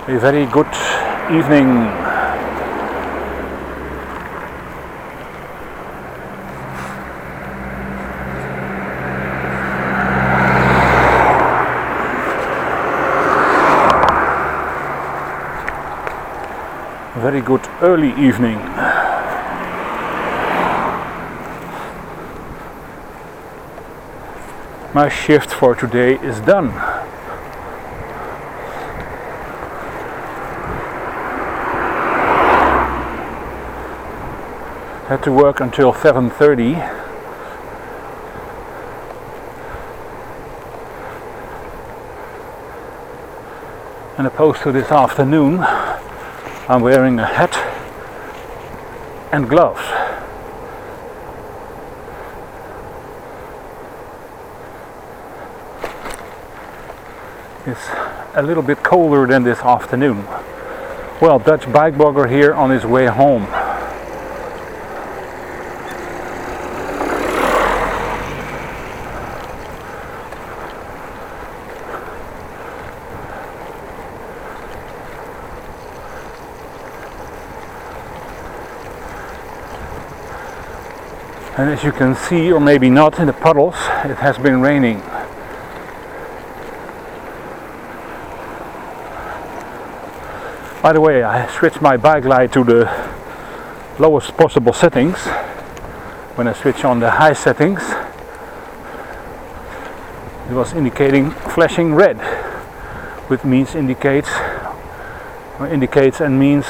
A very good evening. Very good early evening. My shift for today is done. Had to work until 7:30. And opposed to this afternoon, I'm wearing a hat and gloves. It's a little bit colder than this afternoon. Well, Dutch bike blogger here on his way home. And as you can see, or maybe not, in the puddles, it has been raining. By the way, I switched my bike light to the lowest possible settings. When I switch on the high settings, it was indicating flashing red, which means indicates and means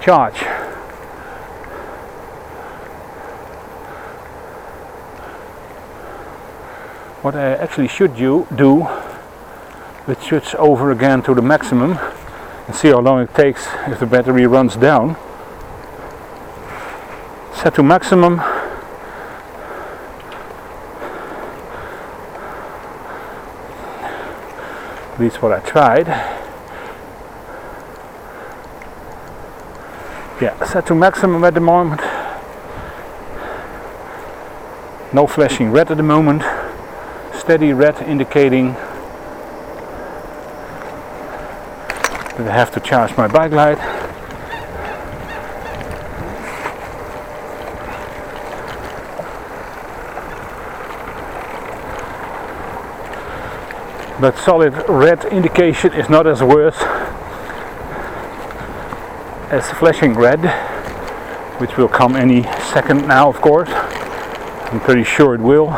charge. What I actually should do is switch over again to the maximum and see how long it takes if the battery runs down. Set to maximum. At least what I tried. Yeah, set to maximum at the moment. No flashing red at the moment. Steady red indicating that I have to charge my bike light. But solid red indication is not as worse as flashing red, which will come any second now, of course. I'm pretty sure it will.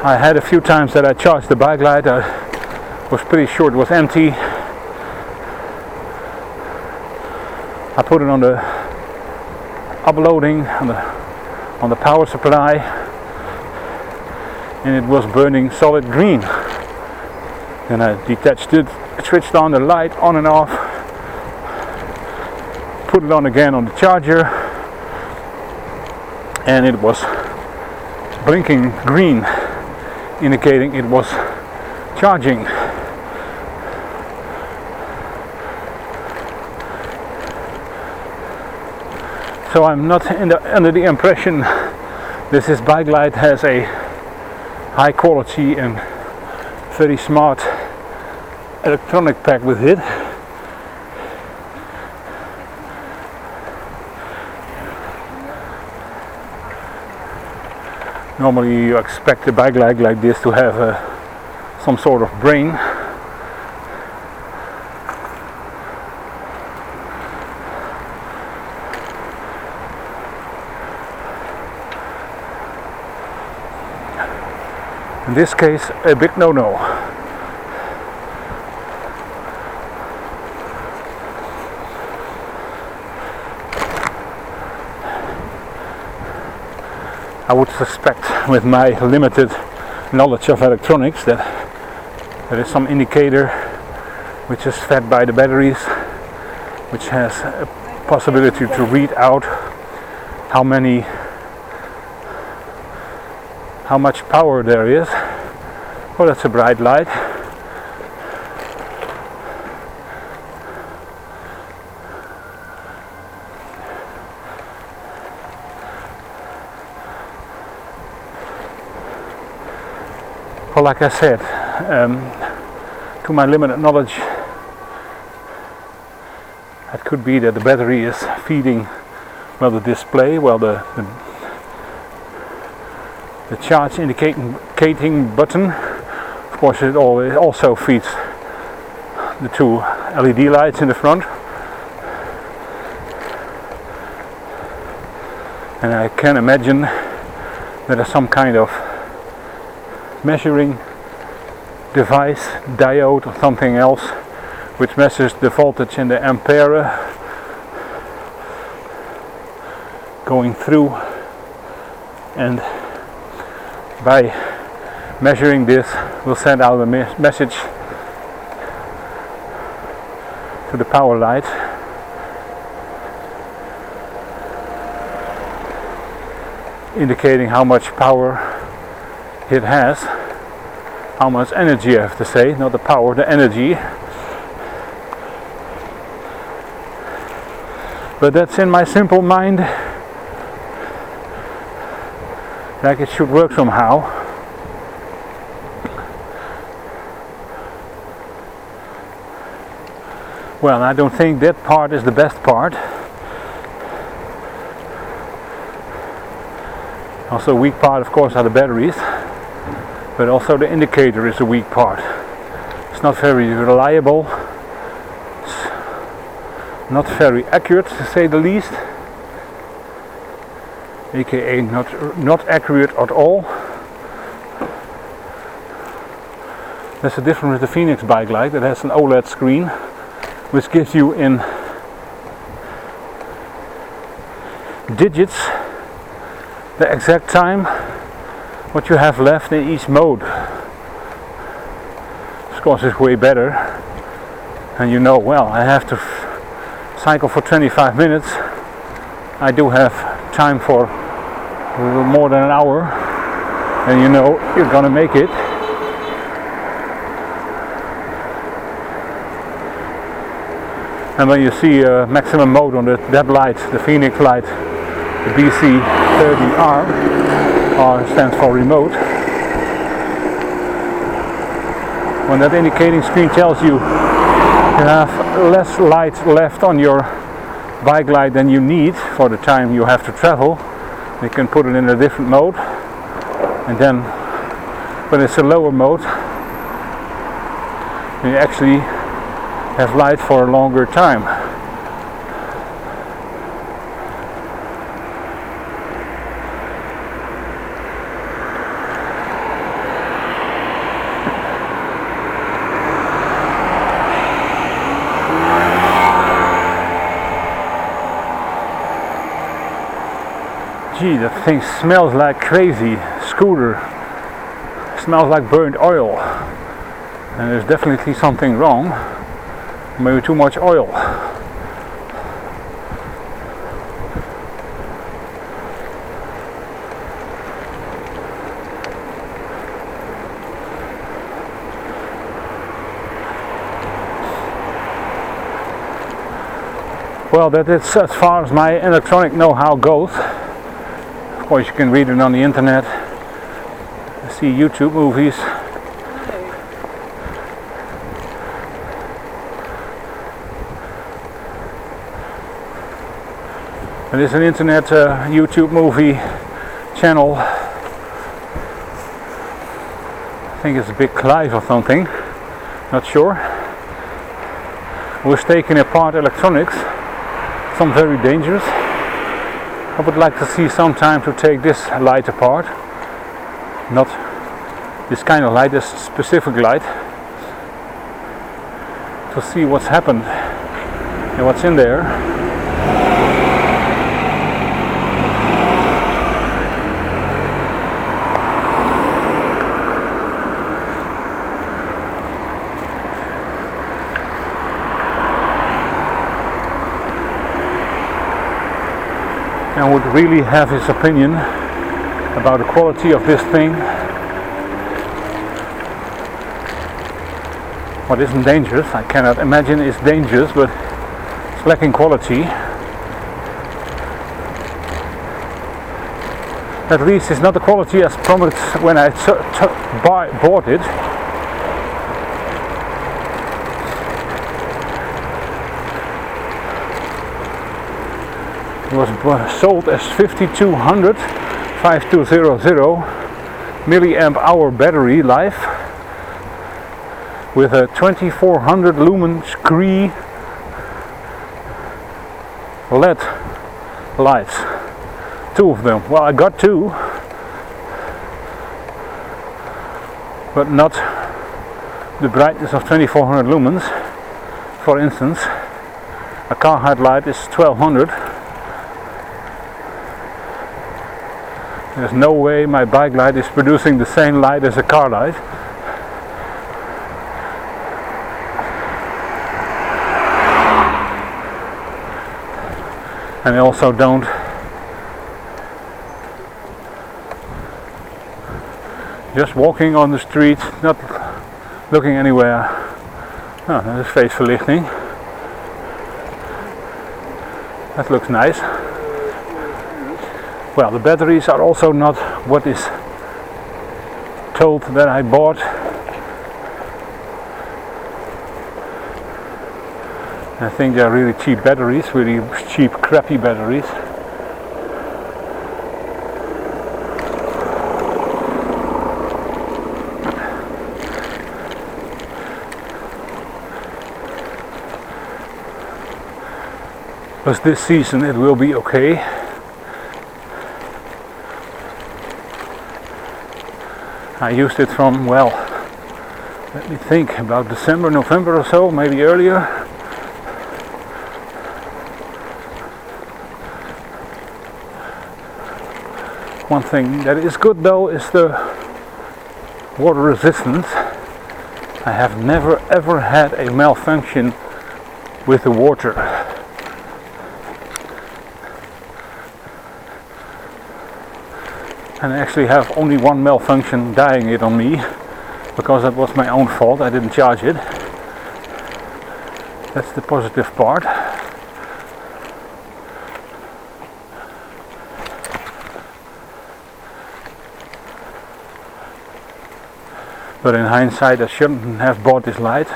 I had a few times that I charged the bike light. I was pretty sure it was empty. I put it on the uploading on the power supply, and it was burning solid green. Then I detached it, switched on the light on and off, put it on again on the charger, and it was blinking green, indicating it was charging. So I'm not under the impression that this bike light has a high quality and very smart electronic pack with it. Normally you expect a bike light like this to have some sort of brain. In this case, a big no-no. I would suspect, with my limited knowledge of electronics, that there is some indicator which is fed by the batteries, which has a possibility to read out how much power there is. Oh, that's a bright light. Well, like I said, to my limited knowledge, it could be that the battery is feeding the display, the charge indicating button. Of course, it also feeds the two LED lights in the front. And I can imagine there is some kind of measuring device, diode or something else, which measures the voltage and the ampere going through, and by measuring this will send out a message to the power light, indicating how much power it has, how much energy, I have to say, not the power, the energy. But that's in my simple mind, like it should work somehow. Well, I don't think that part is the best part. Also, a weak part, of course, are the batteries, but also the indicator is a weak part. It's not very reliable, it's not very accurate, to say the least, aka not accurate at all. There's a difference with the Phoenix bike light that has an OLED screen, which gives you in digits the exact time what you have left in each mode. Of course, it's way better, and you know, well, I have to cycle for 25 minutes. I do have time for a little more than an hour, and you know you're gonna make it. And when you see maximum mode on that light, the Phoenix light, the BC30R, R stands for remote. When that indicating screen tells you you have less light left on your bike light than you need for the time you have to travel, you can put it in a different mode, and then when it's a lower mode, you actually have light for a longer time. Gee, that thing smells like crazy. Scooter smells like burnt oil, and there's definitely something wrong. Maybe too much oil. Well, that is as far as my electronic know-how goes. Of course, you can read it on the internet, see YouTube movies. It is an internet YouTube movie channel. I think it's a Big Clive or something, not sure. Was taking apart electronics, some very dangerous. I would like to see some time to take this light apart, not this kind of light, this specific light, to see what's happened and what's in there. And would really have his opinion about the quality of this thing. What isn't dangerous, I cannot imagine it's dangerous, but it's lacking quality. At least it's not the quality as promised when I bought it. It was sold as 5200 milliamp hour battery life with a 2400 lumen screen LED lights. 2 of them. Well, I got 2, but not the brightness of 2400 lumens. For instance, a car headlight is 1200. There's no way my bike light is producing the same light as a car light. And I also don't just walking on the street, not looking anywhere. Oh, that is feestverlichting. That looks nice. Well, the batteries are also not what is told that I bought. I think they're really cheap batteries, really cheap, crappy batteries. But this season it will be okay. I used it from, well, let me think, about December, November or so, maybe earlier. One thing that is good though is the water resistance. I have never ever had a malfunction with the water. And I actually have only one malfunction dying it on me, because that was my own fault. I didn't charge it. That's the positive part. But in hindsight, I shouldn't have bought this light.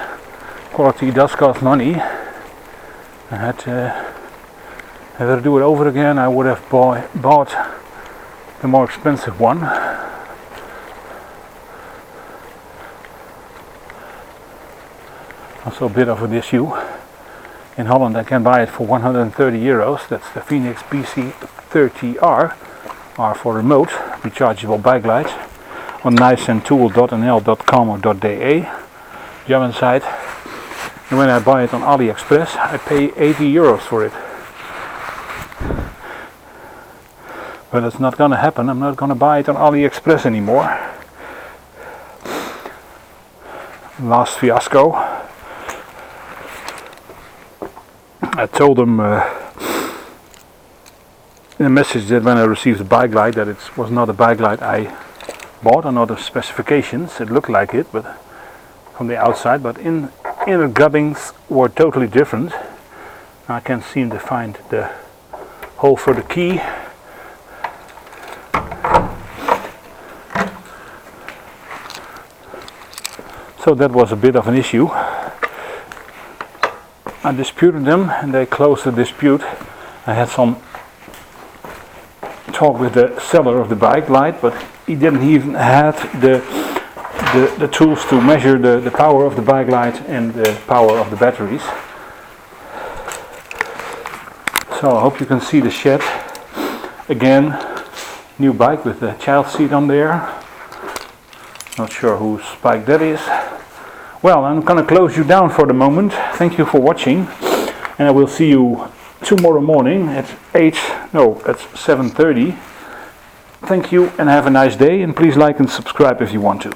Quality does cost money. I had to, if I were to do it over again, I would have bought the more expensive one. Also a bit of an issue. In Holland I can buy it for 130 euros. That's the Phoenix BC30R, R for remote, rechargeable bike light, on nicentool.nl.com or .de, German site. And when I buy it on AliExpress, I pay 80 euros for it. But it's not gonna happen. I'm not gonna buy it on AliExpress anymore. Last fiasco. I told them in a message that when I received the bike light that it was not a bike light I bought, or not the specifications. It looked like it, but from the outside, but inner gubbings were totally different. I can't seem to find the hole for the key. So that was a bit of an issue. I disputed them and they closed the dispute. I had some talk with the seller of the bike light, but he didn't even have the tools to measure the power of the bike light and the power of the batteries. So I hope you can see the shed. Again, new bike with the child seat on there. Not sure whose bike that is. Well, I'm gonna close you down for the moment. Thank you for watching, and I will see you tomorrow morning at 7:30. Thank you and have a nice day, and please like and subscribe if you want to.